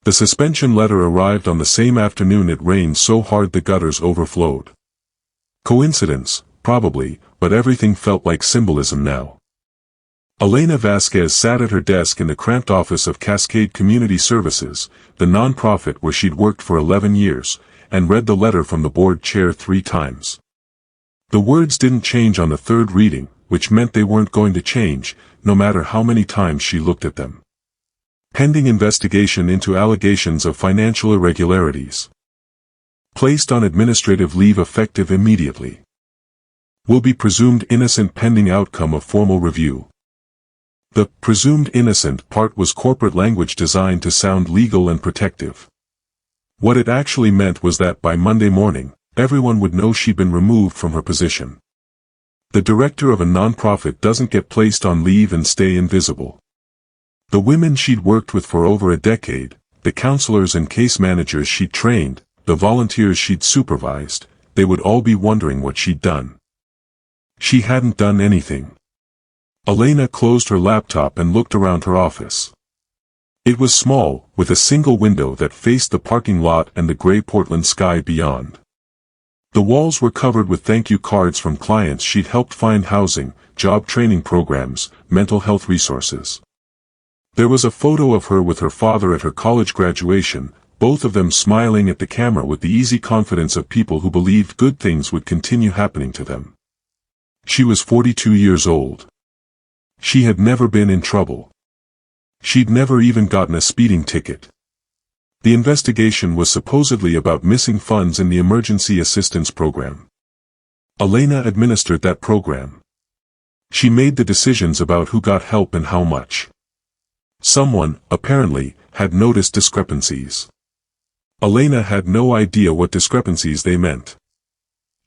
The suspension letter arrived on the same afternoon it rained so hard the gutters overflowed. Coincidence, probably, but everything felt like symbolism now. Elena Vasquez sat at her desk in the cramped office of Cascade Community Services, the non-profit where she'd worked for 11 years, and read the letter from the board chair 3 times. The words didn't change on the third reading, which meant they weren't going to change, no matter how many times she looked at them. Pending investigation into allegations of financial irregularities. Placed on administrative leave effective immediately. Will be presumed innocent pending outcome of formal review. The presumed innocent part was corporate language designed to sound legal and protective. What it actually meant was that by Monday morning, everyone would know she'd been removed from her position. The director of a nonprofit doesn't get placed on leave and stay invisible. The women she'd worked with for over a decade, the counselors and case managers she'd trained, the volunteers she'd supervised, they would all be wondering what she'd done. She hadn't done anything. Elena closed her laptop and looked around her office. It was small, with a single window that faced the parking lot and the gray Portland sky beyond. The walls were covered with thank you cards from clients she'd helped find housing, job training programs, mental health resources. There was a photo of her with her father at her college graduation, both of them smiling at the camera with the easy confidence of people who believed good things would continue happening to them. She was 42 years old. She had never been in trouble. She'd never even gotten a speeding ticket. The investigation was supposedly about missing funds in the Emergency Assistance Program. Elena administered that program. She made the decisions about who got help and how much. Someone, apparently, had noticed discrepancies. Elena had no idea what discrepancies they meant.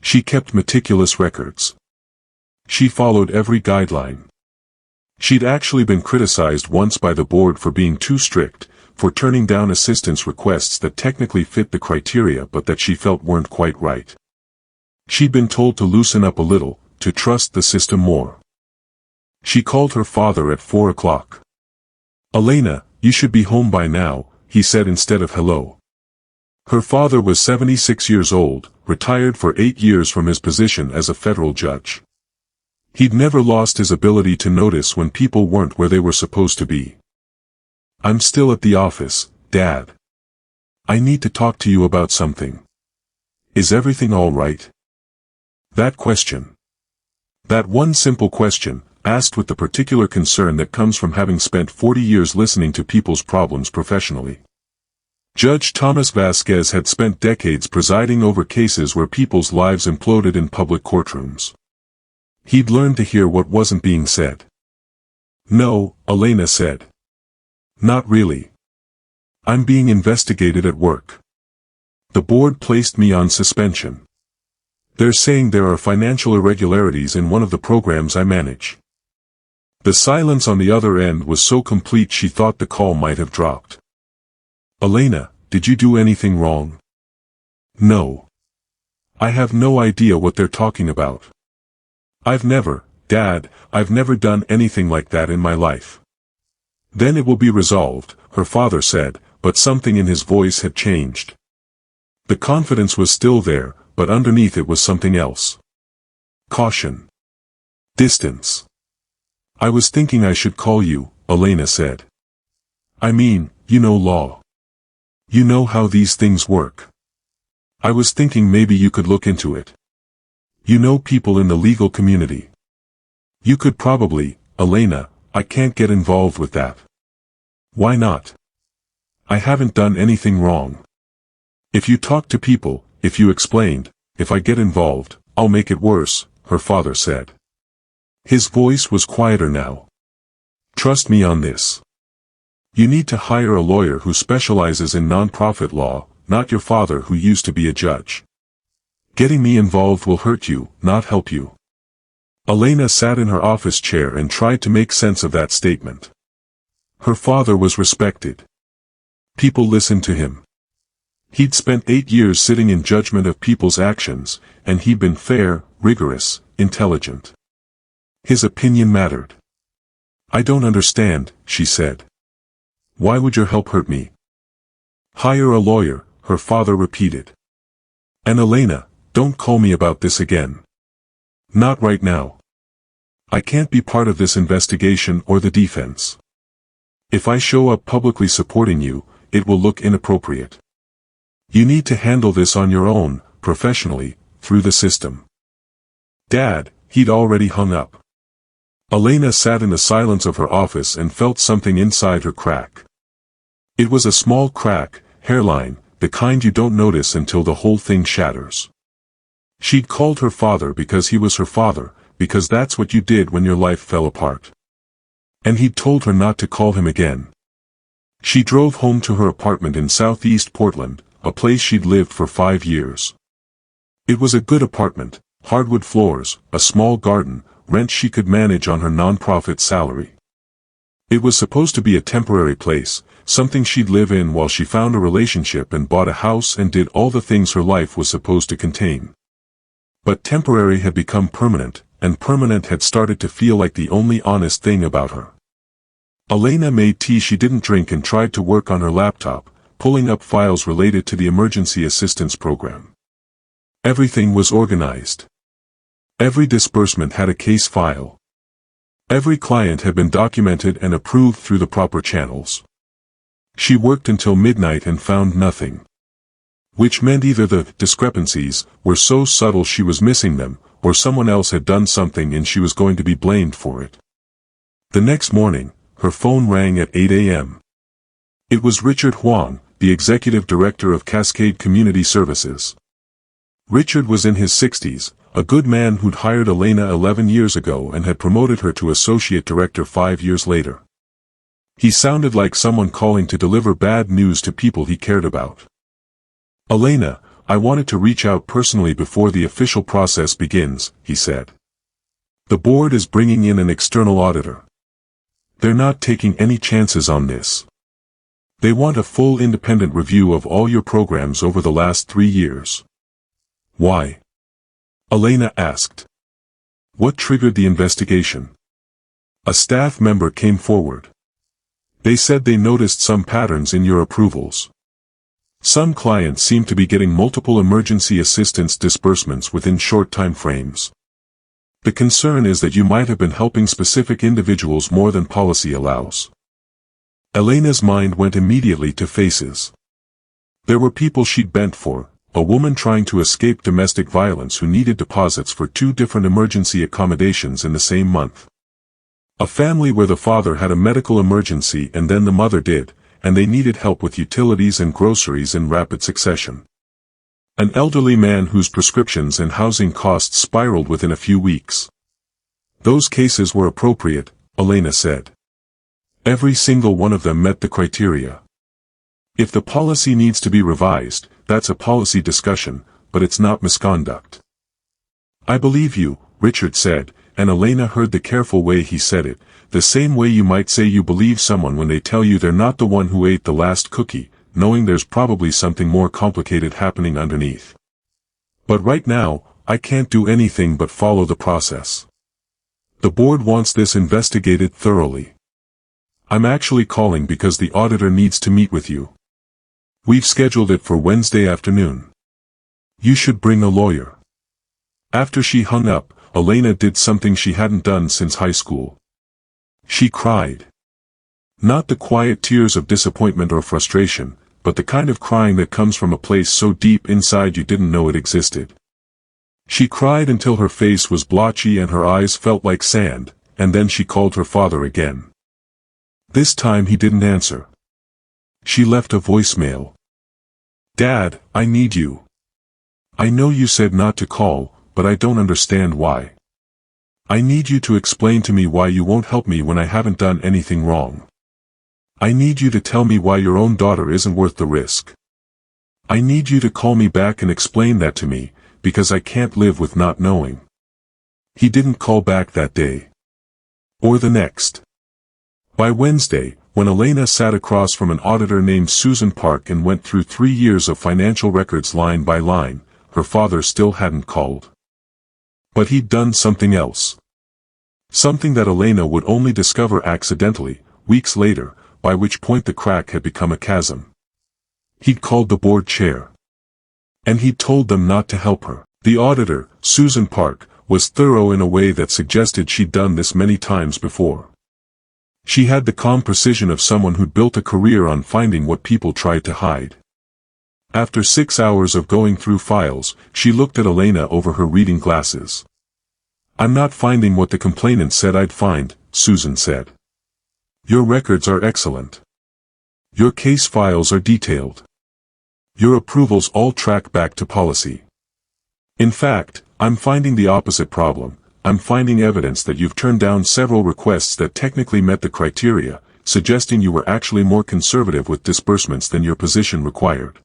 She kept meticulous records. She followed every guideline. She'd actually been criticized once by the board for being too strict, for turning down assistance requests that technically fit the criteria but that she felt weren't quite right. She'd been told to loosen up a little, to trust the system more. She called her father at 4 o'clock. "Elena, you should be home by now," he said instead of hello. Her father was 76 years old, retired for 8 years from his position as a federal judge. He'd never lost his ability to notice when people weren't where they were supposed to be. "I'm still at the office, Dad. I need to talk to you about something. Is everything all right?" That question. That one simple question, asked with the particular concern that comes from having spent 40 years listening to people's problems professionally. Judge Thomas Vasquez had spent decades presiding over cases where people's lives imploded in public courtrooms. He'd learned to hear what wasn't being said. "No," Elena said. "Not really. I'm being investigated at work. The board placed me on suspension. They're saying there are financial irregularities in one of the programs I manage." The silence on the other end was so complete she thought the call might have dropped. "Elena, did you do anything wrong?" "No. I have no idea what they're talking about. Dad, I've never done anything like that in my life." "Then it will be resolved," her father said, but something in his voice had changed. The confidence was still there, but underneath it was something else. Caution. Distance. "I was thinking I should call you," Elena said. "I mean, you know law. You know how these things work. I was thinking maybe you could look into it. You know people in the legal community. You could probably." "Elena, I can't get involved with that." "Why not?" "I haven't done anything wrong. If you talk to people, if you explained, if I get involved, I'll make it worse," her father said. His voice was quieter now. "Trust me on this. You need to hire a lawyer who specializes in nonprofit law, not your father who used to be a judge. Getting me involved will hurt you, not help you." Elena sat in her office chair and tried to make sense of that statement. Her father was respected. People listened to him. He'd spent 8 years sitting in judgment of people's actions, and he'd been fair, rigorous, intelligent. His opinion mattered. "I don't understand," she said. "Why would your help hurt me?" Hire a lawyer, her father repeated. And Elena, don't call me about this again. Not right now. I can't be part of this investigation or the defense. If I show up publicly supporting you, it will look inappropriate. You need to handle this on your own, professionally, through the system. Dad, he'd already hung up. Elena sat in the silence of her office and felt something inside her crack. It was a small crack, hairline, the kind you don't notice until the whole thing shatters. She'd called her father because he was her father, because that's what you did when your life fell apart. And he'd told her not to call him again. She drove home to her apartment in southeast Portland, a place she'd lived for 5 years. It was a good apartment, hardwood floors, a small garden, rent she could manage on her non-profit salary. It was supposed to be a temporary place, something she'd live in while she found a relationship and bought a house and did all the things her life was supposed to contain. But temporary had become permanent, and permanent had started to feel like the only honest thing about her. Elena made tea she didn't drink and tried to work on her laptop, pulling up files related to the emergency assistance program. Everything was organized. Every disbursement had a case file. Every client had been documented and approved through the proper channels. She worked until midnight and found nothing. Which meant either the discrepancies were so subtle she was missing them, or someone else had done something and she was going to be blamed for it. The next morning, her phone rang at 8 a.m. It was Richard Huang, the executive director of Cascade Community Services. Richard was in his 60s, a good man who'd hired Elena 11 years ago and had promoted her to associate director 5 years later. He sounded like someone calling to deliver bad news to people he cared about. Elena, I wanted to reach out personally before the official process begins, he said. The board is bringing in an external auditor. They're not taking any chances on this. They want a full independent review of all your programs over the last 3 years. Why? Elena asked. What triggered the investigation? A staff member came forward. They said they noticed some patterns in your approvals. Some clients seem to be getting multiple emergency assistance disbursements within short time frames. The concern is that you might have been helping specific individuals more than policy allows. Elena's mind went immediately to faces. There were people she'd bent for, a woman trying to escape domestic violence who needed deposits for 2 different emergency accommodations in the same month. A family where the father had a medical emergency and then the mother did, and they needed help with utilities and groceries in rapid succession. An elderly man whose prescriptions and housing costs spiraled within a few weeks. Those cases were appropriate, Elena said. Every single one of them met the criteria. If the policy needs to be revised, that's a policy discussion, but it's not misconduct. I believe you, Richard said, and Elena heard the careful way he said it, the same way you might say you believe someone when they tell you they're not the one who ate the last cookie, knowing there's probably something more complicated happening underneath. But right now, I can't do anything but follow the process. The board wants this investigated thoroughly. I'm actually calling because the auditor needs to meet with you. We've scheduled it for Wednesday afternoon. You should bring a lawyer. After she hung up, Elena did something she hadn't done since high school. She cried. Not the quiet tears of disappointment or frustration, but the kind of crying that comes from a place so deep inside you didn't know it existed. She cried until her face was blotchy and her eyes felt like sand, and then she called her father again. This time he didn't answer. She left a voicemail. Dad, I need you. I know you said not to call, but I don't understand why. I need you to explain to me why you won't help me when I haven't done anything wrong. I need you to tell me why your own daughter isn't worth the risk. I need you to call me back and explain that to me, because I can't live with not knowing. He didn't call back that day. Or the next. By Wednesday, when Elena sat across from an auditor named Susan Park and went through 3 years of financial records line by line, her father still hadn't called. But he'd done something else. Something that Elena would only discover accidentally, weeks later, by which point the crack had become a chasm. He'd called the board chair. And he'd told them not to help her. The auditor, Susan Park, was thorough in a way that suggested she'd done this many times before. She had the calm precision of someone who'd built a career on finding what people tried to hide. After 6 hours of going through files, she looked at Elena over her reading glasses. "I'm not finding what the complainant said I'd find," Susan said. "Your records are excellent. Your case files are detailed. Your approvals all track back to policy. In fact, I'm finding the opposite problem. I'm finding evidence that you've turned down several requests that technically met the criteria, suggesting you were actually more conservative with disbursements than your position required."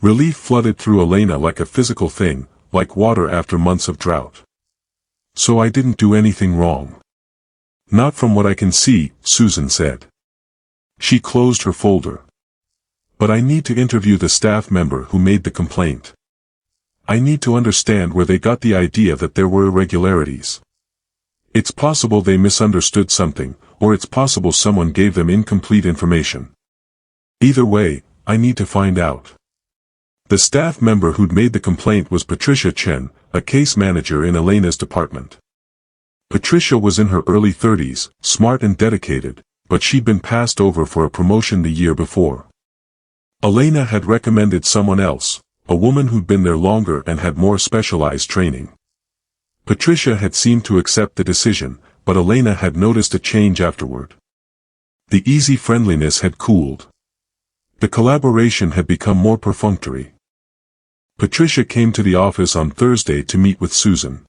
Relief flooded through Elena like a physical thing, like water after months of drought. "So I didn't do anything wrong." "Not from what I can see," Susan said. She closed her folder. "But I need to interview the staff member who made the complaint. I need to understand where they got the idea that there were irregularities. It's possible they misunderstood something, or it's possible someone gave them incomplete information. Either way, I need to find out." The staff member who'd made the complaint was Patricia Chen, a case manager in Elena's department. Patricia was in her early 30s, smart and dedicated, but she'd been passed over for a promotion the year before. Elena had recommended someone else, a woman who'd been there longer and had more specialized training. Patricia had seemed to accept the decision, but Elena had noticed a change afterward. The easy friendliness had cooled. The collaboration had become more perfunctory. Patricia came to the office on Thursday to meet with Susan.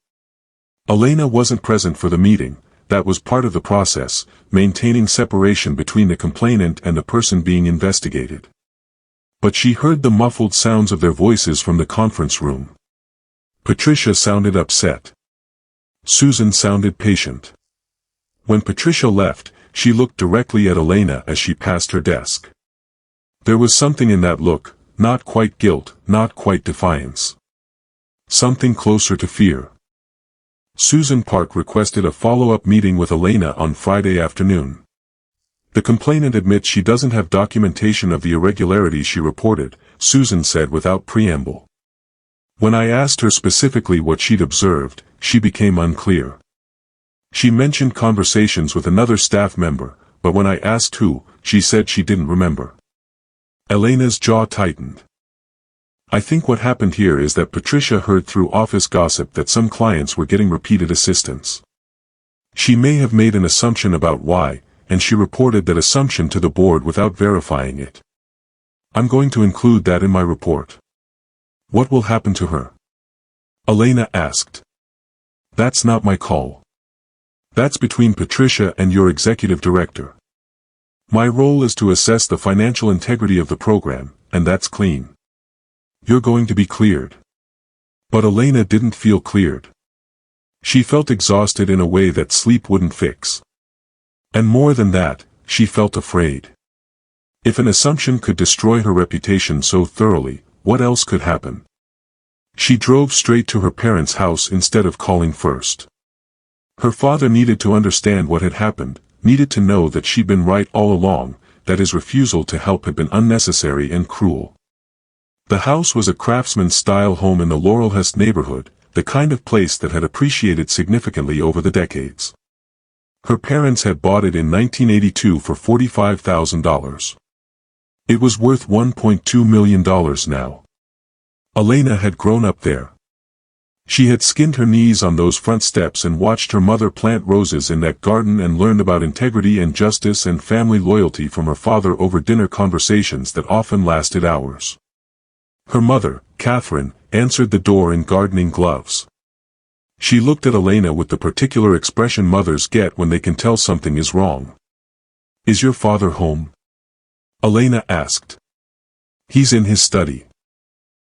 Elena wasn't present for the meeting. That was part of the process, maintaining separation between the complainant and the person being investigated. But she heard the muffled sounds of their voices from the conference room. Patricia sounded upset. Susan sounded patient. When Patricia left, she looked directly at Elena as she passed her desk. There was something in that look, not quite guilt, not quite defiance. Something closer to fear. Susan Park requested a follow-up meeting with Elena on Friday afternoon. The complainant admits she doesn't have documentation of the irregularities she reported, Susan said without preamble. When I asked her specifically what she'd observed, she became unclear. She mentioned conversations with another staff member, but when I asked who, she said she didn't remember. Elena's jaw tightened. I think what happened here is that Patricia heard through office gossip that some clients were getting repeated assistance. She may have made an assumption about why, and she reported that assumption to the board without verifying it. I'm going to include that in my report. What will happen to her? Elena asked. That's not my call. That's between Patricia and your executive director. My role is to assess the financial integrity of the program, and that's clean. You're going to be cleared. But Elena didn't feel cleared. She felt exhausted in a way that sleep wouldn't fix. And more than that, she felt afraid. If an assumption could destroy her reputation so thoroughly, what else could happen? She drove straight to her parents' house instead of calling first. Her father needed to understand what had happened, needed to know that she'd been right all along, that his refusal to help had been unnecessary and cruel. The house was a craftsman-style home in the Laurelhurst neighborhood, the kind of place that had appreciated significantly over the decades. Her parents had bought it in 1982 for $45,000. It was worth $1.2 million now. Elena had grown up there. She had skinned her knees on those front steps and watched her mother plant roses in that garden and learned about integrity and justice and family loyalty from her father over dinner conversations that often lasted hours. Her mother, Catherine, answered the door in gardening gloves. She looked at Elena with the particular expression mothers get when they can tell something is wrong. Is your father home? Elena asked. He's in his study.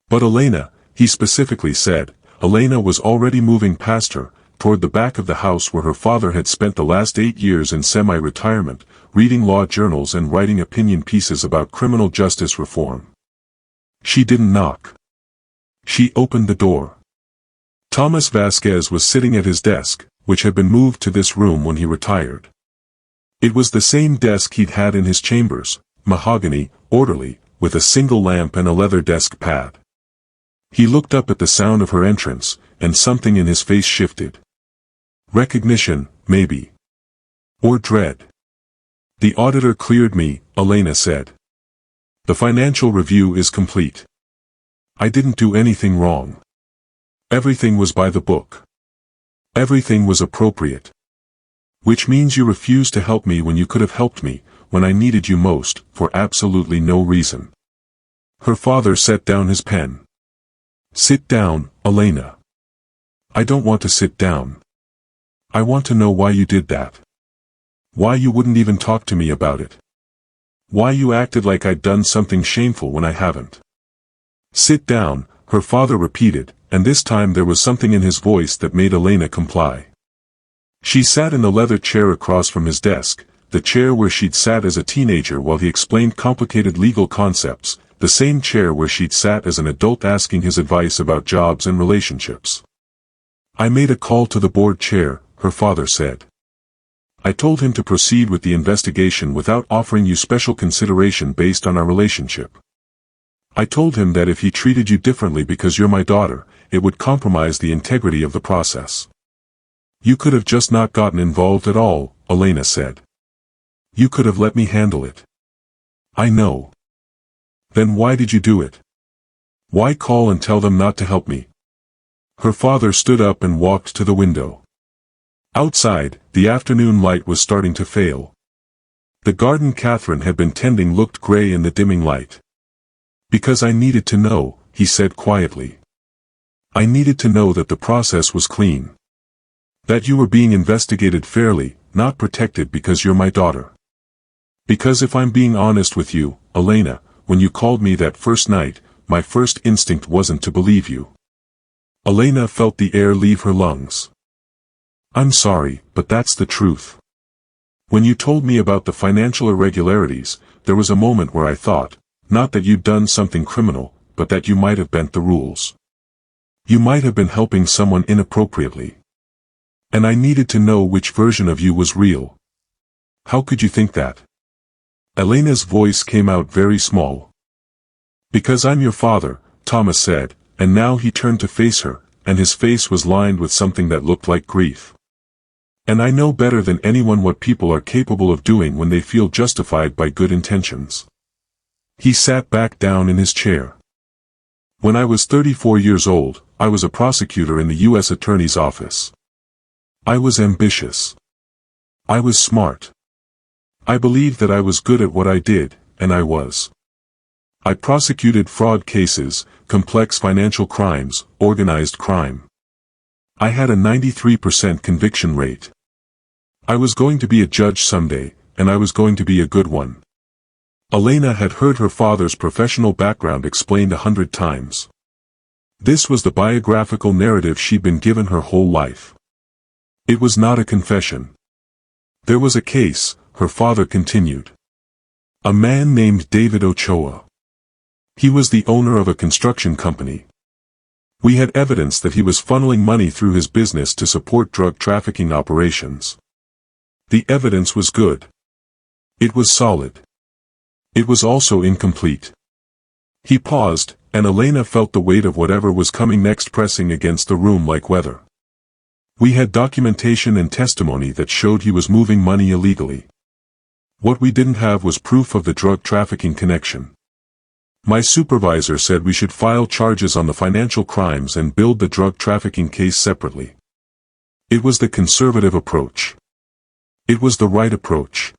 But Elena, he specifically said. Elena was already moving past her, toward the back of the house where her father had spent the last 8 years in semi-retirement, reading law journals and writing opinion pieces about criminal justice reform. She didn't knock. She opened the door. Thomas Vasquez was sitting at his desk, which had been moved to this room when he retired. It was the same desk he'd had in his chambers, mahogany, orderly, with a single lamp and a leather desk pad. He looked up at the sound of her entrance, and something in his face shifted. Recognition, maybe. Or dread. "The auditor cleared me," Elena said. "The financial review is complete. I didn't do anything wrong. Everything was by the book. Everything was appropriate. Which means you refused to help me when you could have helped me, when I needed you most, for absolutely no reason." Her father set down his pen. "Sit down, Elena." "I don't want to sit down. I want to know why you did that. Why you wouldn't even talk to me about it. Why you acted like I'd done something shameful when I haven't." "Sit down," her father repeated, and this time there was something in his voice that made Elena comply. She sat in the leather chair across from his desk, the chair where she'd sat as a teenager while he explained complicated legal concepts, the same chair where she'd sat as an adult asking his advice about jobs and relationships. "I made a call to the board chair," her father said. "I told him to proceed with the investigation without offering you special consideration based on our relationship. I told him that if he treated you differently because you're my daughter, it would compromise the integrity of the process." "You could have just not gotten involved at all," Elena said. "You could have let me handle it." "I know." "Then why did you do it? Why call and tell them not to help me?" Her father stood up and walked to the window. Outside, the afternoon light was starting to fail. The garden Catherine had been tending looked gray in the dimming light. "Because I needed to know," he said quietly. "I needed to know that the process was clean. That you were being investigated fairly, not protected because you're my daughter. Because if I'm being honest with you, Elena, when you called me that first night, my first instinct wasn't to believe you." Elena felt the air leave her lungs. "I'm sorry, but that's the truth. When you told me about the financial irregularities, there was a moment where I thought, not that you'd done something criminal, but that you might have bent the rules. You might have been helping someone inappropriately. And I needed to know which version of you was real." "How could you think that?" Elena's voice came out very small. "Because I'm your father," Thomas said, and now he turned to face her, and his face was lined with something that looked like grief. "And I know better than anyone what people are capable of doing when they feel justified by good intentions." He sat back down in his chair. "When I was 34 years old, I was a prosecutor in the U.S. Attorney's Office. I was ambitious. I was smart. I believed that I was good at what I did, and I was. I prosecuted fraud cases, complex financial crimes, organized crime. I had a 93% conviction rate. I was going to be a judge someday, and I was going to be a good one." Elena had heard her father's professional background explained 100 times. This was the biographical narrative she'd been given her whole life. It was not a confession. "There was a case," her father continued. "A man named David Ochoa. He was the owner of a construction company. We had evidence that he was funneling money through his business to support drug trafficking operations. The evidence was good. It was solid. It was also incomplete." He paused, and Elena felt the weight of whatever was coming next pressing against the room like weather. "We had documentation and testimony that showed he was moving money illegally. What we didn't have was proof of the drug trafficking connection. My supervisor said we should file charges on the financial crimes and build the drug trafficking case separately. It was the conservative approach. It was the right approach.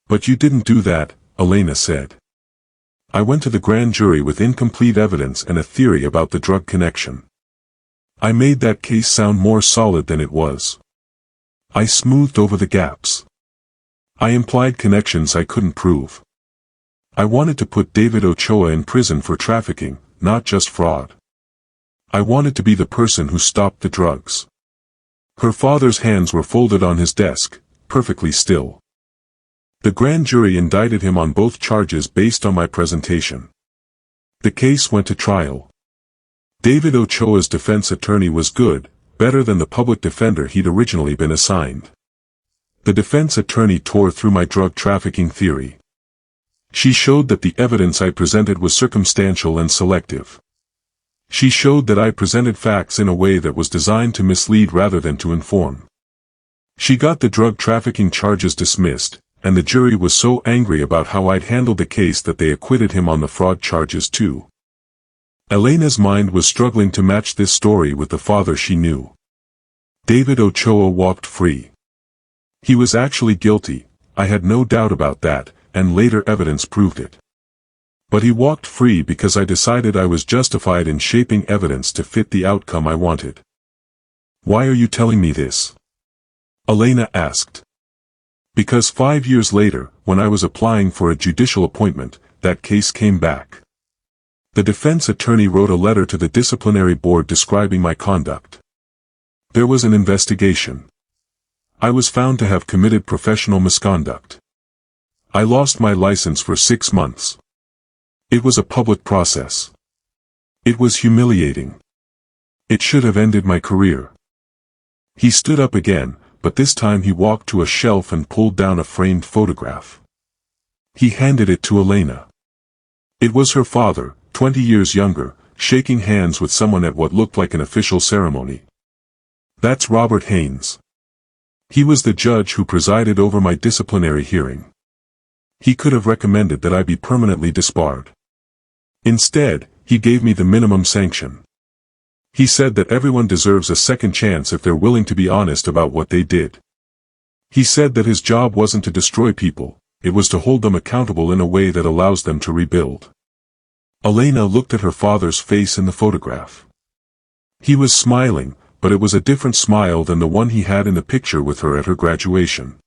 But you didn't do that," Elena said. "I went to the grand jury with incomplete evidence and a theory about the drug connection. I made that case sound more solid than it was. I smoothed over the gaps. I implied connections I couldn't prove. I wanted to put David Ochoa in prison for trafficking, not just fraud. I wanted to be the person who stopped the drugs." Her father's hands were folded on his desk, perfectly still. "The grand jury indicted him on both charges based on my presentation. The case went to trial. David Ochoa's defense attorney was good, better than the public defender he'd originally been assigned. The defense attorney tore through my drug trafficking theory. She showed that the evidence I presented was circumstantial and selective. She showed that I presented facts in a way that was designed to mislead rather than to inform. She got the drug trafficking charges dismissed, and the jury was so angry about how I'd handled the case that they acquitted him on the fraud charges too. Elena's mind was struggling to match this story with the father she knew. David Ochoa walked free. He was actually guilty, I had no doubt about that, and later evidence proved it. But he walked free because I decided I was justified in shaping evidence to fit the outcome I wanted. "Why are you telling me this?" Elena asked. "Because 5 years later, when I was applying for a judicial appointment, that case came back. The defense attorney wrote a letter to the disciplinary board describing my conduct. There was an investigation. I was found to have committed professional misconduct. I lost my license for 6 months. It was a public process. It was humiliating. It should have ended my career." He stood up again, but this time he walked to a shelf and pulled down a framed photograph. He handed it to Elena. It was her father, 20 years younger, shaking hands with someone at what looked like an official ceremony. "That's Robert Haynes. He was the judge who presided over my disciplinary hearing. He could have recommended that I be permanently disbarred. Instead, he gave me the minimum sanction. He said that everyone deserves a second chance if they're willing to be honest about what they did. He said that his job wasn't to destroy people, it was to hold them accountable in a way that allows them to rebuild." Elena looked at her father's face in the photograph. He was smiling, but it was a different smile than the one he had in the picture with her at her graduation.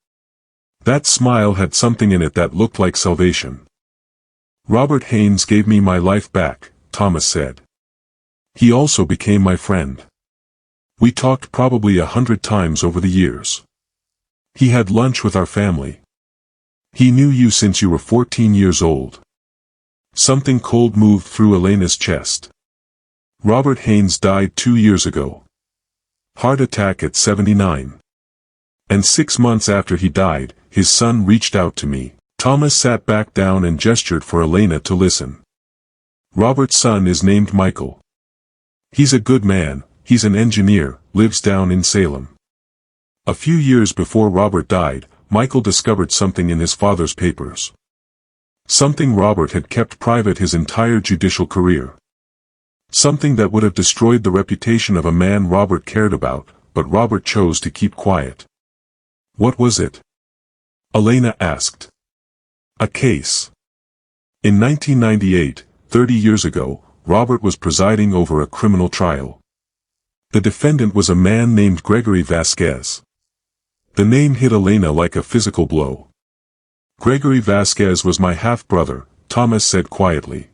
That smile had something in it that looked like salvation. "Robert Haynes gave me my life back," Thomas said. "He also became my friend. We talked probably 100 times over the years. He had lunch with our family. He knew you since you were 14 years old." Something cold moved through Elena's chest. "Robert Haynes died 2 years ago. Heart attack at 79. And 6 months after he died, his son reached out to me." Thomas sat back down and gestured for Elena to listen. "Robert's son is named Michael. He's a good man, he's an engineer, lives down in Salem. A few years before Robert died, Michael discovered something in his father's papers. Something Robert had kept private his entire judicial career. Something that would have destroyed the reputation of a man Robert cared about, but Robert chose to keep quiet." "What was it?" Elena asked. "A case. In 1998, 30 years ago, Robert was presiding over a criminal trial. The defendant was a man named Gregory Vasquez." The name hit Elena like a physical blow. "Gregory Vasquez was my half-brother," Thomas said quietly.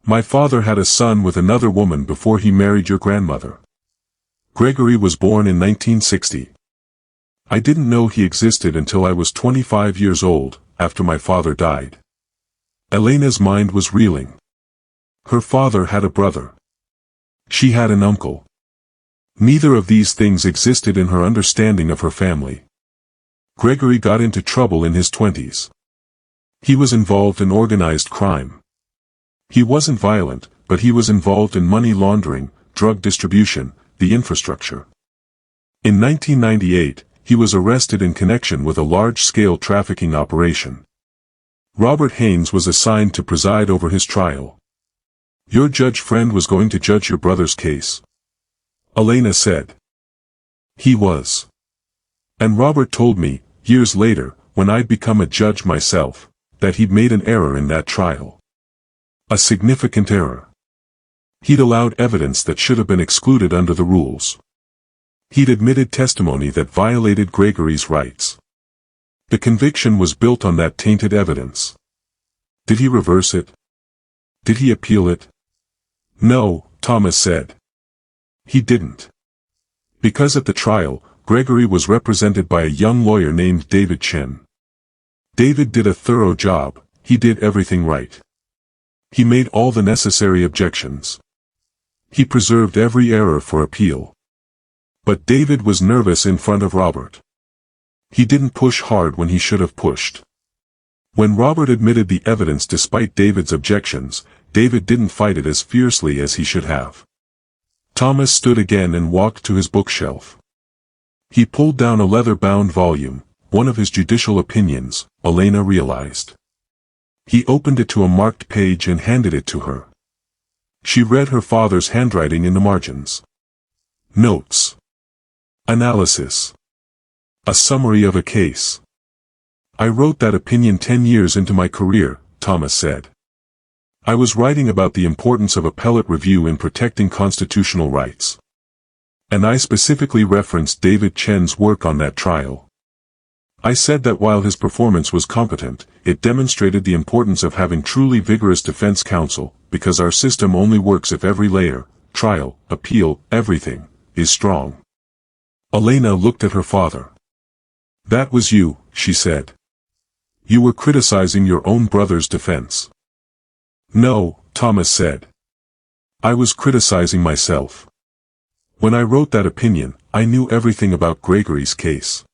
"My father had a son with another woman before he married your grandmother. Gregory was born in 1960. I didn't know he existed until I was 25 years old, after my father died." Elena's mind was reeling. Her father had a brother. She had an uncle. Neither of these things existed in her understanding of her family. Gregory got into trouble in his 20s. He was involved in organized crime. He wasn't violent, but he was involved in money laundering, drug distribution, the infrastructure. In 1998, he was arrested in connection with a large-scale trafficking operation. Robert Haynes was assigned to preside over his trial. "Your judge friend was going to judge your brother's case," Elena said. "He was. And Robert told me, years later, when I'd become a judge myself, that he'd made an error in that trial. A significant error. He'd allowed evidence that should have been excluded under the rules. He'd admitted testimony that violated Gregory's rights. The conviction was built on that tainted evidence. Did he reverse it? Did he appeal it?" "No," Thomas said. "He didn't. Because at the trial, Gregory was represented by a young lawyer named David Chen. David did a thorough job, he did everything right. He made all the necessary objections. He preserved every error for appeal. But David was nervous in front of Robert. He didn't push hard when he should have pushed. When Robert admitted the evidence despite David's objections, David didn't fight it as fiercely as he should have. Thomas stood again and walked to his bookshelf. He pulled down a leather-bound volume, one of his judicial opinions, Elena realized. He opened it to a marked page and handed it to her. She read her father's handwriting in the margins. Notes. Analysis. A summary of a case. I wrote that opinion 10 years into my career, Thomas said. I was writing about the importance of appellate review in protecting constitutional rights. And I specifically referenced David Chen's work on that trial. I said that while his performance was competent, it demonstrated the importance of having truly vigorous defense counsel, because our system only works if every layer, trial, appeal, everything, is strong. Elena looked at her father. That was you, she said. You were criticizing your own brother's defense. No, Thomas said. I was criticizing myself. When I wrote that opinion, I knew everything about Gregory's case.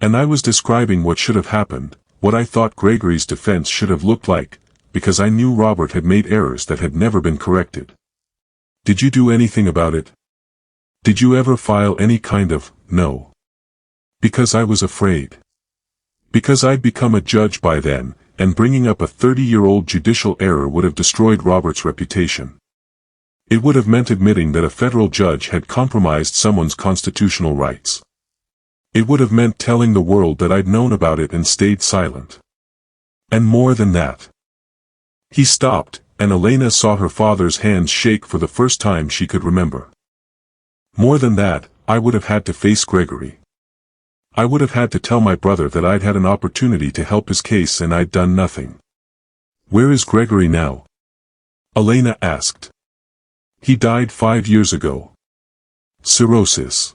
And I was describing what should have happened, what I thought Gregory's defense should have looked like, because I knew Robert had made errors that had never been corrected. Did you do anything about it? Did you ever file any kind of, no? Because I was afraid. Because I'd become a judge by then, and bringing up a 30-year-old judicial error would have destroyed Robert's reputation. It would have meant admitting that a federal judge had compromised someone's constitutional rights. It would have meant telling the world that I'd known about it and stayed silent. And more than that. He stopped, and Elena saw her father's hands shake for the first time she could remember. More than that, I would have had to face Gregory. I would have had to tell my brother that I'd had an opportunity to help his case and I'd done nothing. Where is Gregory now? Elena asked. He died 5 years ago. Cirrhosis.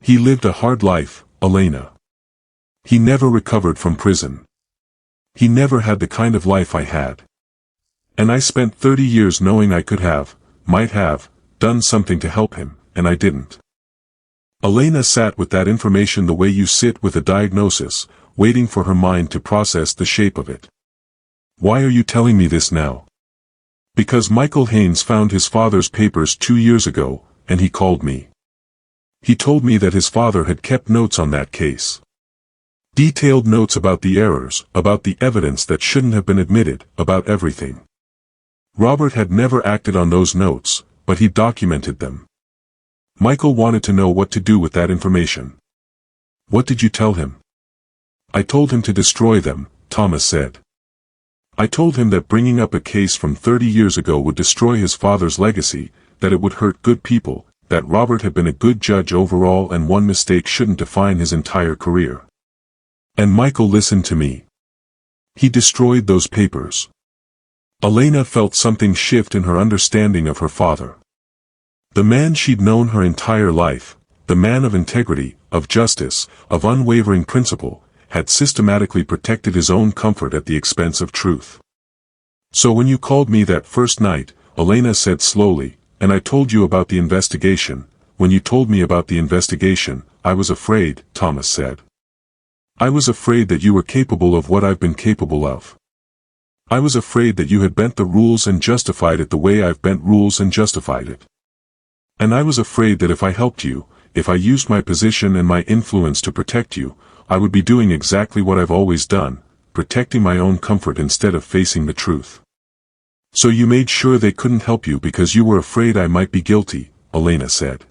He lived a hard life, Elena. He never recovered from prison. He never had the kind of life I had. And I spent 30 years knowing I could have, might have, done something to help him, and I didn't. Elena sat with that information the way you sit with a diagnosis, waiting for her mind to process the shape of it. Why are you telling me this now? Because Michael Haynes found his father's papers 2 years ago, and he called me. He told me that his father had kept notes on that case. Detailed notes about the errors, about the evidence that shouldn't have been admitted, about everything. Robert had never acted on those notes, but he documented them. Michael wanted to know what to do with that information. What did you tell him? I told him to destroy them, Thomas said. I told him that bringing up a case from 30 years ago would destroy his father's legacy, that it would hurt good people, that Robert had been a good judge overall and one mistake shouldn't define his entire career. And Michael listened to me. He destroyed those papers. Elena felt something shift in her understanding of her father. The man she'd known her entire life, the man of integrity, of justice, of unwavering principle, had systematically protected his own comfort at the expense of truth. So when you called me that first night, Elena said slowly, and I told you about the investigation, when you told me about the investigation, I was afraid, Thomas said. I was afraid that you were capable of what I've been capable of. I was afraid that you had bent the rules and justified it the way I've bent rules and justified it. And I was afraid that if I helped you, if I used my position and my influence to protect you, I would be doing exactly what I've always done, protecting my own comfort instead of facing the truth. So you made sure they couldn't help you because you were afraid I might be guilty, Elena said.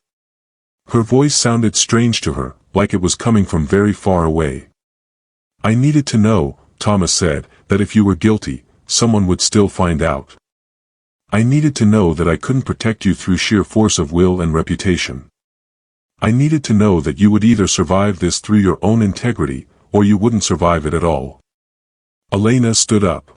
Her voice sounded strange to her, like it was coming from very far away. I needed to know, Thomas said, that if you were guilty, someone would still find out. I needed to know that I couldn't protect you through sheer force of will and reputation. I needed to know that you would either survive this through your own integrity, or you wouldn't survive it at all. Elena stood up.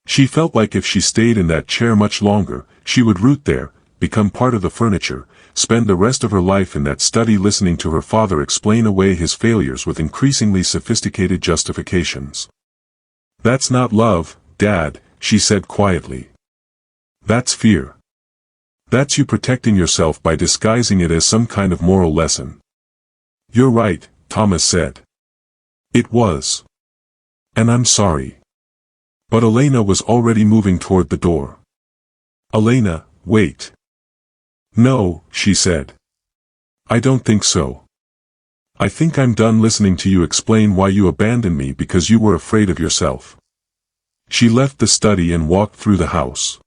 She felt like if she stayed in that chair much longer, she would root there, become part of the furniture, spend the rest of her life in that study listening to her father explain away his failures with increasingly sophisticated justifications. That's not love, Dad, she said quietly. That's fear. That's you protecting yourself by disguising it as some kind of moral lesson. You're right, Thomas said. It was. And I'm sorry. But Elena was already moving toward the door. Elena, wait. No, she said. I don't think so. I think I'm done listening to you explain why you abandoned me because you were afraid of yourself. She left the study and walked through the house.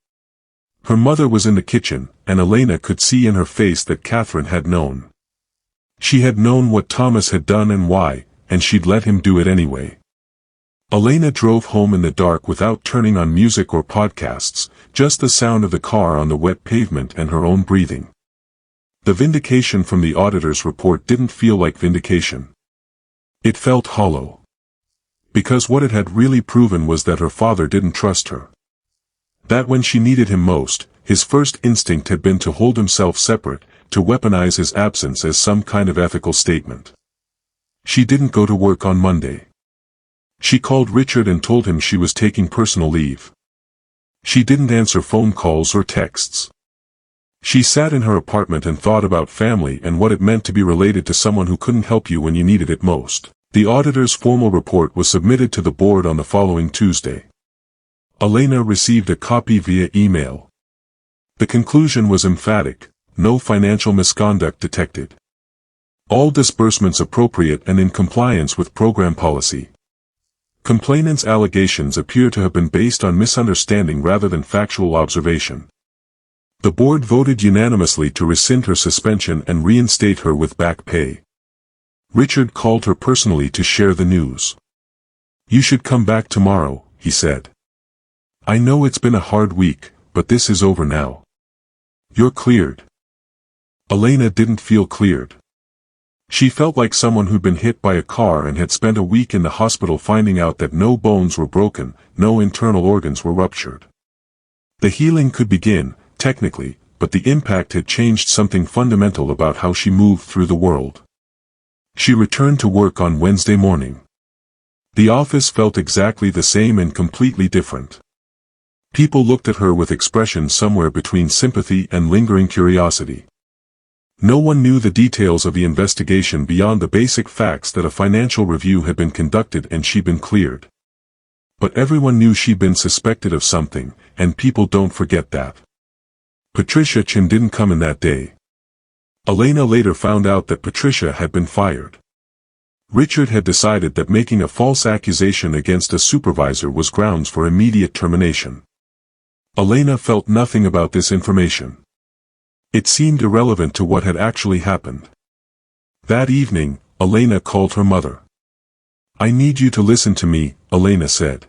Her mother was in the kitchen, and Elena could see in her face that Catherine had known. She had known what Thomas had done and why, and she'd let him do it anyway. Elena drove home in the dark without turning on music or podcasts, just the sound of the car on the wet pavement and her own breathing. The vindication from the auditor's report didn't feel like vindication. It felt hollow. Because what it had really proven was that her father didn't trust her. That when she needed him most, his first instinct had been to hold himself separate, to weaponize his absence as some kind of ethical statement. She didn't go to work on Monday. She called Richard and told him she was taking personal leave. She didn't answer phone calls or texts. She sat in her apartment and thought about family and what it meant to be related to someone who couldn't help you when you needed it most. The auditor's formal report was submitted to the board on the following Tuesday. Elena received a copy via email. The conclusion was emphatic: no financial misconduct detected. All disbursements appropriate and in compliance with program policy. Complainant's allegations appear to have been based on misunderstanding rather than factual observation. The board voted unanimously to rescind her suspension and reinstate her with back pay. Richard called her personally to share the news. "You should come back tomorrow," he said. "I know it's been a hard week, but this is over now. You're cleared." Elena didn't feel cleared. She felt like someone who'd been hit by a car and had spent a week in the hospital finding out that no bones were broken, no internal organs were ruptured. The healing could begin, technically, but the impact had changed something fundamental about how she moved through the world. She returned to work on Wednesday morning. The office felt exactly the same and completely different. People looked at her with expressions somewhere between sympathy and lingering curiosity. No one knew the details of the investigation beyond the basic facts that a financial review had been conducted and she'd been cleared. But everyone knew she'd been suspected of something, and people don't forget that. Patricia Chin didn't come in that day. Elena later found out that Patricia had been fired. Richard had decided that making a false accusation against a supervisor was grounds for immediate termination. Elena felt nothing about this information. It seemed irrelevant to what had actually happened. That evening, Elena called her mother. "I need you to listen to me," Elena said.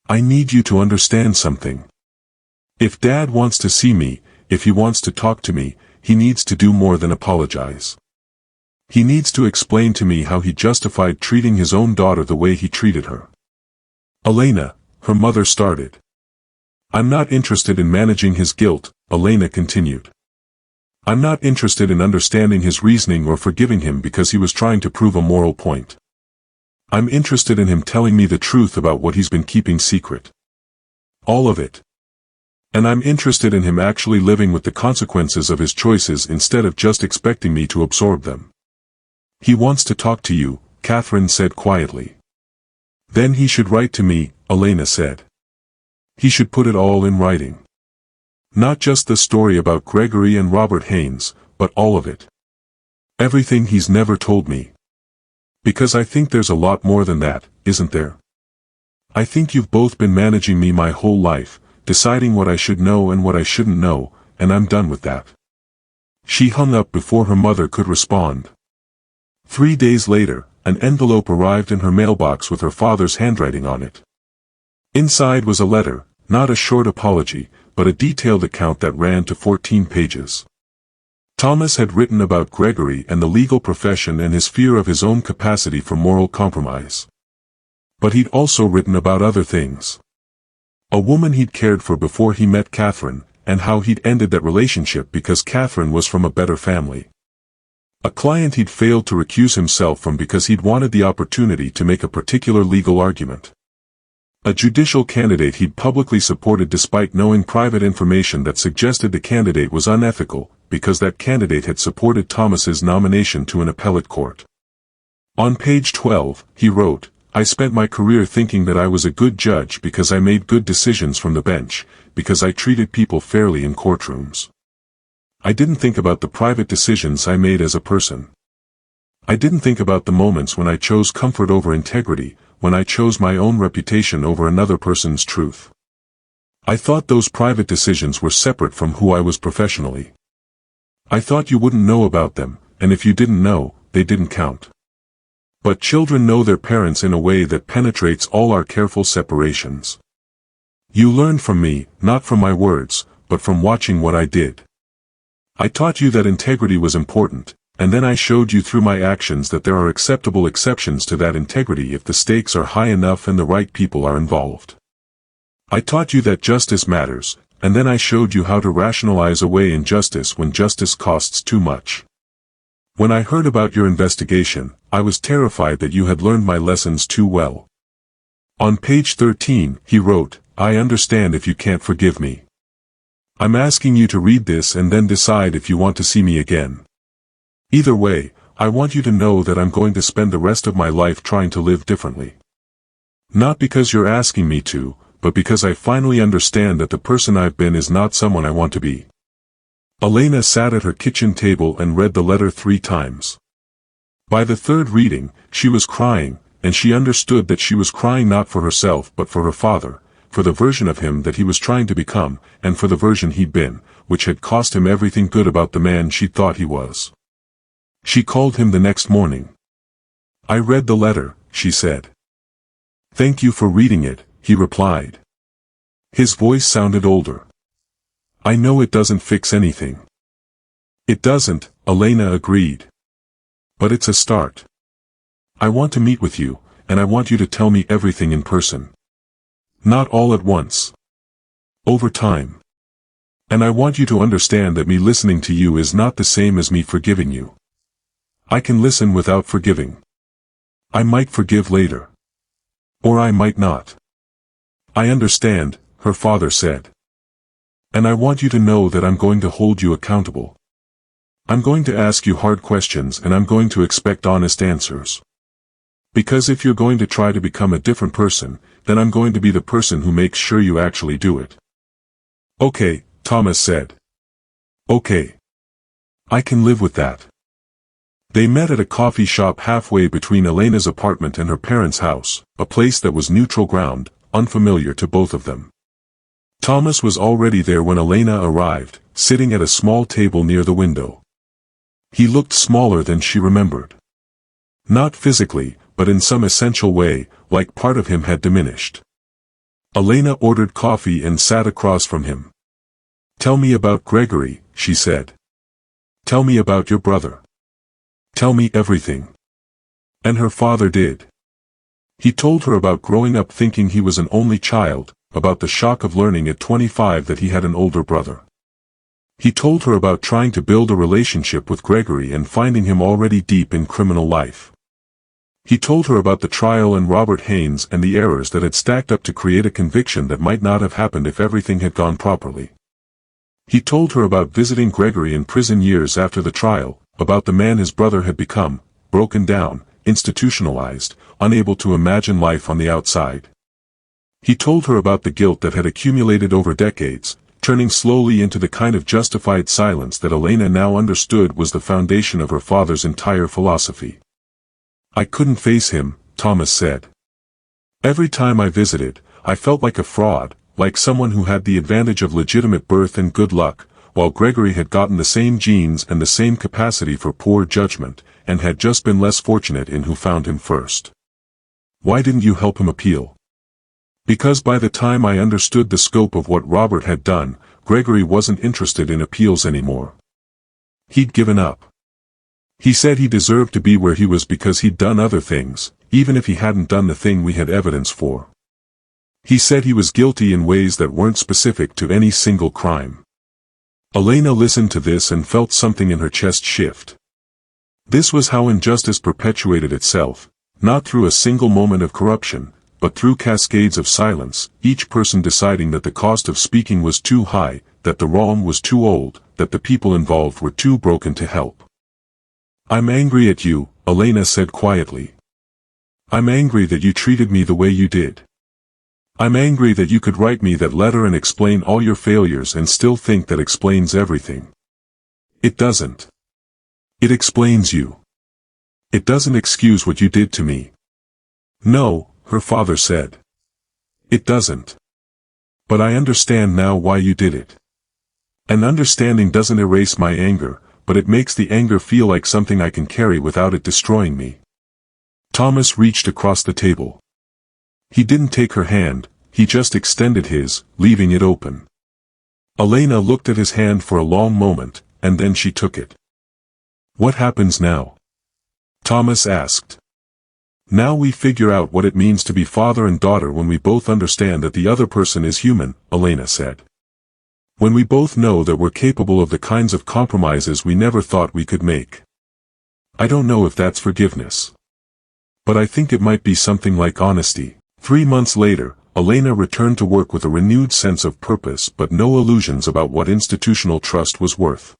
"I need you to understand something. If Dad wants to see me, if he wants to talk to me, he needs to do more than apologize. He needs to explain to me how he justified treating his own daughter the way he treated her." "Elena," her mother started. "I'm not interested in managing his guilt," Elena continued. "I'm not interested in understanding his reasoning or forgiving him because he was trying to prove a moral point. I'm interested in him telling me the truth about what he's been keeping secret. All of it. And I'm interested in him actually living with the consequences of his choices instead of just expecting me to absorb them." "He wants to talk to you," Catherine said quietly. "Then he should write to me," Elena said. "He should put it all in writing. Not just the story about Gregory and Robert Haynes, but all of it. Everything he's never told me. Because I think there's a lot more than that, isn't there? I think you've both been managing me my whole life, deciding what I should know and what I shouldn't know, and I'm done with that." She hung up before her mother could respond. 3 days later, an envelope arrived in her mailbox with her father's handwriting on it. Inside was a letter, not a short apology, but a detailed account that ran to 14 pages. Thomas had written about Gregory and the legal profession and his fear of his own capacity for moral compromise. But he'd also written about other things. A woman he'd cared for before he met Catherine, and how he'd ended that relationship because Catherine was from a better family. A client he'd failed to recuse himself from because he'd wanted the opportunity to make a particular legal argument. A judicial candidate he'd publicly supported despite knowing private information that suggested the candidate was unethical, because that candidate had supported Thomas's nomination to an appellate court. On page 12, he wrote, I spent my career thinking that I was a good judge because I made good decisions from the bench, because I treated people fairly in courtrooms. I didn't think about the private decisions I made as a person. I didn't think about the moments when I chose comfort over integrity, when I chose my own reputation over another person's truth. I thought those private decisions were separate from who I was professionally. I thought you wouldn't know about them, and if you didn't know, they didn't count. But children know their parents in a way that penetrates all our careful separations. You learned from me, not from my words, but from watching what I did. I taught you that integrity was important, and then I showed you through my actions that there are acceptable exceptions to that integrity if the stakes are high enough and the right people are involved. I taught you that justice matters, and then I showed you how to rationalize away injustice when justice costs too much. When I heard about your investigation, I was terrified that you had learned my lessons too well. On page 13, he wrote, I understand if you can't forgive me. I'm asking you to read this and then decide if you want to see me again. Either way, I want you to know that I'm going to spend the rest of my life trying to live differently. Not because you're asking me to, but because I finally understand that the person I've been is not someone I want to be. Elena sat at her kitchen table and read the letter 3 times. By the third reading, she was crying, and she understood that she was crying not for herself but for her father, for the version of him that he was trying to become, and for the version he'd been, which had cost him everything good about the man she thought he was. She called him the next morning. I read the letter, she said. Thank you for reading it, he replied. His voice sounded older. I know it doesn't fix anything. It doesn't, Elena agreed. But it's a start. I want to meet with you, and I want you to tell me everything in person. Not all at once. Over time. And I want you to understand that me listening to you is not the same as me forgiving you. I can listen without forgiving. I might forgive later. Or I might not. I understand, her father said. And I want you to know that I'm going to hold you accountable. I'm going to ask you hard questions and I'm going to expect honest answers. Because if you're going to try to become a different person, then I'm going to be the person who makes sure you actually do it. Okay, Thomas said. Okay. I can live with that. They met at a coffee shop halfway between Elena's apartment and her parents' house, a place that was neutral ground, unfamiliar to both of them. Thomas was already there when Elena arrived, sitting at a small table near the window. He looked smaller than she remembered. Not physically, but in some essential way, like part of him had diminished. Elena ordered coffee and sat across from him. Tell me about Gregory, she said. Tell me about your brother. Tell me everything. And her father did. He told her about growing up thinking he was an only child, about the shock of learning at 25 that he had an older brother. He told her about trying to build a relationship with Gregory and finding him already deep in criminal life. He told her about the trial and Robert Haynes and the errors that had stacked up to create a conviction that might not have happened if everything had gone properly. He told her about visiting Gregory in prison years after the trial, about the man his brother had become, broken down, institutionalized, unable to imagine life on the outside. He told her about the guilt that had accumulated over decades, turning slowly into the kind of justified silence that Elena now understood was the foundation of her father's entire philosophy. I couldn't face him, Thomas said. Every time I visited, I felt like a fraud, like someone who had the advantage of legitimate birth and good luck, while Gregory had gotten the same genes and the same capacity for poor judgment, and had just been less fortunate in who found him first. Why didn't you help him appeal? Because by the time I understood the scope of what Robert had done, Gregory wasn't interested in appeals anymore. He'd given up. He said he deserved to be where he was because he'd done other things, even if he hadn't done the thing we had evidence for. He said he was guilty in ways that weren't specific to any single crime. Elena listened to this and felt something in her chest shift. This was how injustice perpetuated itself, not through a single moment of corruption, but through cascades of silence, each person deciding that the cost of speaking was too high, that the wrong was too old, that the people involved were too broken to help. I'm angry at you, Elena said quietly. I'm angry that you treated me the way you did. I'm angry that you could write me that letter and explain all your failures and still think that explains everything. It doesn't. It explains you. It doesn't excuse what you did to me. No, her father said. It doesn't. But I understand now why you did it. And understanding doesn't erase my anger, but it makes the anger feel like something I can carry without it destroying me. Thomas reached across the table. He didn't take her hand, he just extended his, leaving it open. Elena looked at his hand for a long moment, and then she took it. What happens now? Thomas asked. Now we figure out what it means to be father and daughter when we both understand that the other person is human, Elena said. When we both know that we're capable of the kinds of compromises we never thought we could make. I don't know if that's forgiveness. But I think it might be something like honesty. 3 months later, Elena returned to work with a renewed sense of purpose but no illusions about what institutional trust was worth.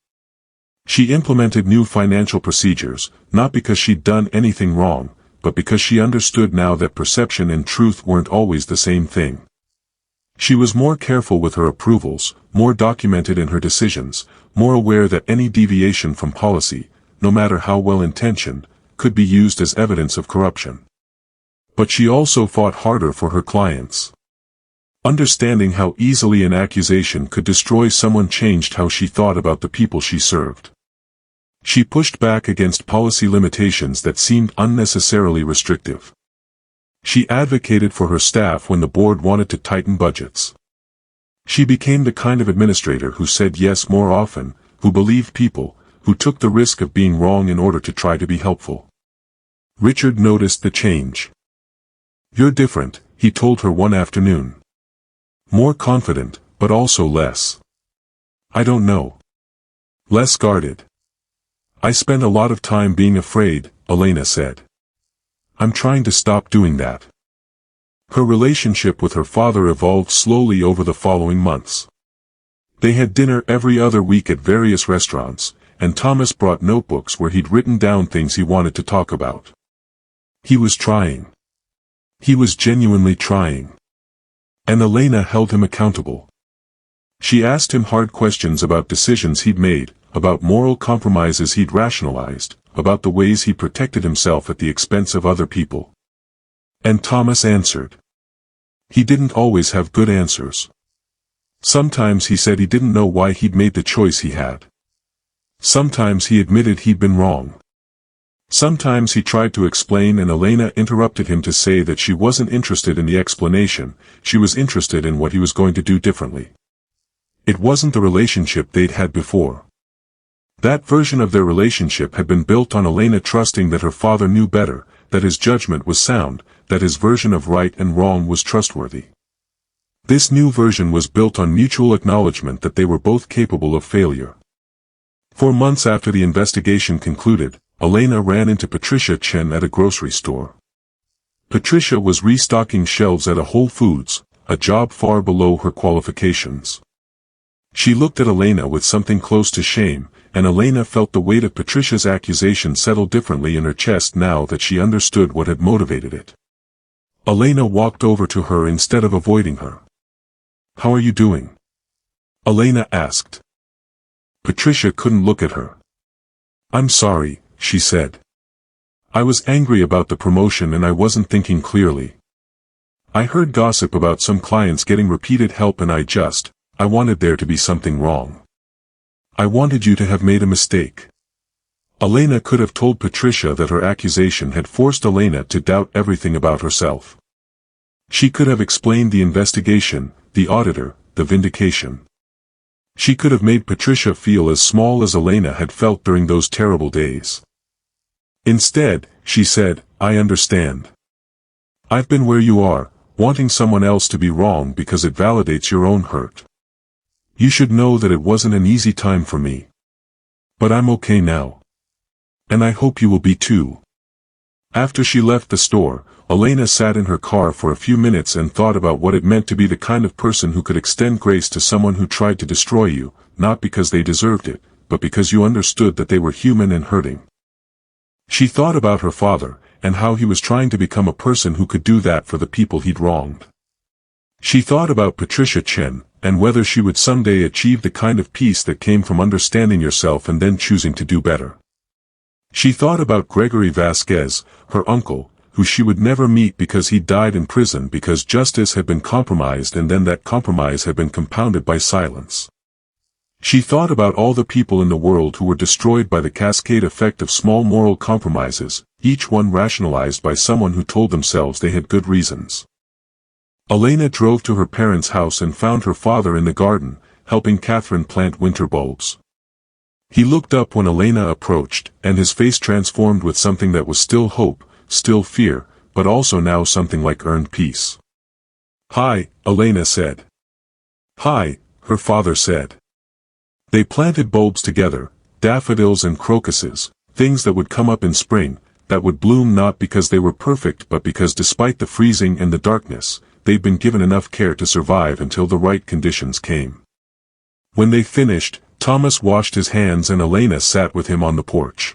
She implemented new financial procedures, not because she'd done anything wrong, but because she understood now that perception and truth weren't always the same thing. She was more careful with her approvals, more documented in her decisions, more aware that any deviation from policy, no matter how well-intentioned, could be used as evidence of corruption. But she also fought harder for her clients. Understanding how easily an accusation could destroy someone changed how she thought about the people she served. She pushed back against policy limitations that seemed unnecessarily restrictive. She advocated for her staff when the board wanted to tighten budgets. She became the kind of administrator who said yes more often, who believed people, who took the risk of being wrong in order to try to be helpful. Richard noticed the change. You're different, he told her one afternoon. More confident, but also less. I don't know. Less guarded. I spend a lot of time being afraid, Elena said. I'm trying to stop doing that. Her relationship with her father evolved slowly over the following months. They had dinner every other week at various restaurants, and Thomas brought notebooks where he'd written down things he wanted to talk about. He was trying. He was genuinely trying. And Elena held him accountable. She asked him hard questions about decisions he'd made, about moral compromises he'd rationalized, about the ways he protected himself at the expense of other people. And Thomas answered. He didn't always have good answers. Sometimes he said he didn't know why he'd made the choice he had. Sometimes he admitted he'd been wrong. Sometimes he tried to explain and Elena interrupted him to say that she wasn't interested in the explanation, she was interested in what he was going to do differently. It wasn't the relationship they'd had before. That version of their relationship had been built on Elena trusting that her father knew better, that his judgment was sound, that his version of right and wrong was trustworthy. This new version was built on mutual acknowledgement that they were both capable of failure. 4 months after the investigation concluded, Elena ran into Patricia Chen at a grocery store. Patricia was restocking shelves at a Whole Foods, a job far below her qualifications. She looked at Elena with something close to shame, and Elena felt the weight of Patricia's accusation settle differently in her chest now that she understood what had motivated it. Elena walked over to her instead of avoiding her. How are you doing? Elena asked. Patricia couldn't look at her. I'm sorry, she said. I was angry about the promotion and I wasn't thinking clearly. I heard gossip about some clients getting repeated help and I wanted there to be something wrong. I wanted you to have made a mistake. Elena could have told Patricia that her accusation had forced Elena to doubt everything about herself. She could have explained the investigation, the auditor, the vindication. She could have made Patricia feel as small as Elena had felt during those terrible days. Instead, she said, I understand. I've been where you are, wanting someone else to be wrong because it validates your own hurt. You should know that it wasn't an easy time for me. But I'm okay now. And I hope you will be too. After she left the store, Elena sat in her car for a few minutes and thought about what it meant to be the kind of person who could extend grace to someone who tried to destroy you, not because they deserved it, but because you understood that they were human and hurting. She thought about her father, and how he was trying to become a person who could do that for the people he'd wronged. She thought about Patricia Chen, and whether she would someday achieve the kind of peace that came from understanding yourself and then choosing to do better. She thought about Gregory Vasquez, her uncle, who she would never meet because he died in prison because justice had been compromised and then that compromise had been compounded by silence. She thought about all the people in the world who were destroyed by the cascade effect of small moral compromises, each one rationalized by someone who told themselves they had good reasons. Elena drove to her parents' house and found her father in the garden, helping Catherine plant winter bulbs. He looked up when Elena approached, and his face transformed with something that was still hope, still fear, but also now something like earned peace. "Hi," Elena said. "Hi," her father said. They planted bulbs together, daffodils and crocuses, things that would come up in spring, that would bloom not because they were perfect but because despite the freezing and the darkness, they'd been given enough care to survive until the right conditions came. When they finished, Thomas washed his hands and Elena sat with him on the porch.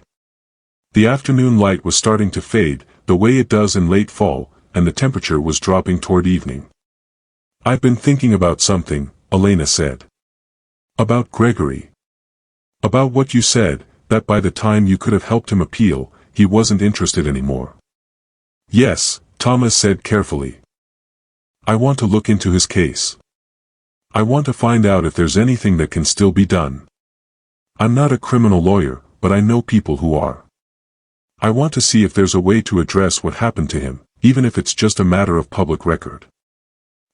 The afternoon light was starting to fade, the way it does in late fall, and the temperature was dropping toward evening. "I've been thinking about something," Elena said. "About Gregory. About what you said, that by the time you could have helped him appeal, he wasn't interested anymore." "Yes," Thomas said carefully. "I want to look into his case. I want to find out if there's anything that can still be done. I'm not a criminal lawyer, but I know people who are. I want to see if there's a way to address what happened to him, even if it's just a matter of public record.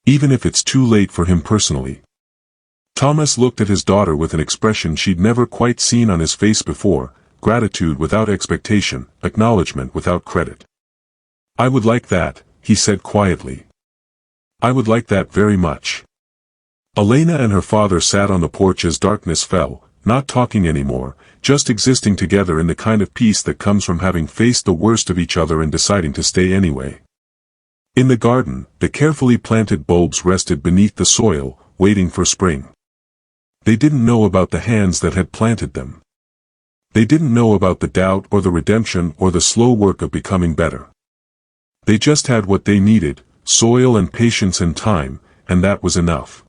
Even if it's too late for him personally." Thomas looked at his daughter with an expression she'd never quite seen on his face before, gratitude without expectation, acknowledgement without credit. "I would like that," he said quietly. "I would like that very much." Elena and her father sat on the porch as darkness fell, not talking anymore, just existing together in the kind of peace that comes from having faced the worst of each other and deciding to stay anyway. In the garden, the carefully planted bulbs rested beneath the soil, waiting for spring. They didn't know about the hands that had planted them. They didn't know about the doubt or the redemption or the slow work of becoming better. They just had what they needed, soil and patience and time, and that was enough.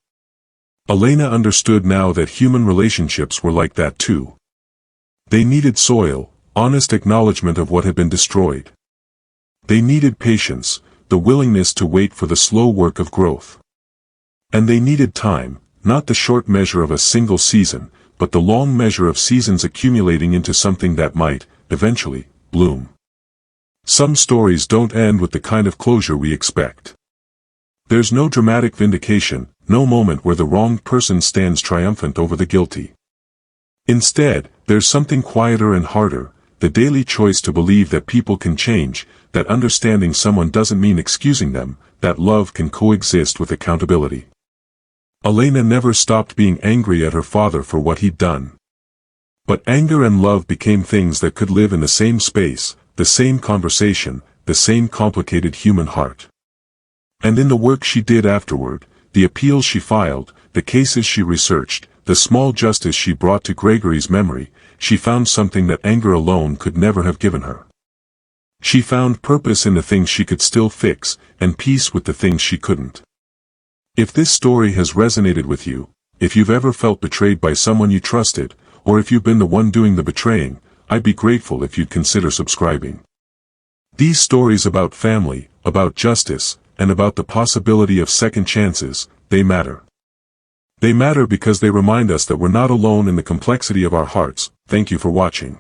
Elena understood now that human relationships were like that too. They needed soil, honest acknowledgement of what had been destroyed. They needed patience, the willingness to wait for the slow work of growth. And they needed time, not the short measure of a single season, but the long measure of seasons accumulating into something that might, eventually, bloom. Some stories don't end with the kind of closure we expect. There's no dramatic vindication, no moment where the wronged person stands triumphant over the guilty. Instead, there's something quieter and harder, the daily choice to believe that people can change, that understanding someone doesn't mean excusing them, that love can coexist with accountability. Elena never stopped being angry at her father for what he'd done. But anger and love became things that could live in the same space, the same conversation, the same complicated human heart. And in the work she did afterward, the appeals she filed, the cases she researched, the small justice she brought to Gregory's memory, she found something that anger alone could never have given her. She found purpose in the things she could still fix, and peace with the things she couldn't. If this story has resonated with you, if you've ever felt betrayed by someone you trusted, or if you've been the one doing the betraying, I'd be grateful if you'd consider subscribing. These stories about family, about justice, and about the possibility of second chances, they matter. They matter because they remind us that we're not alone in the complexity of our hearts. Thank you for watching.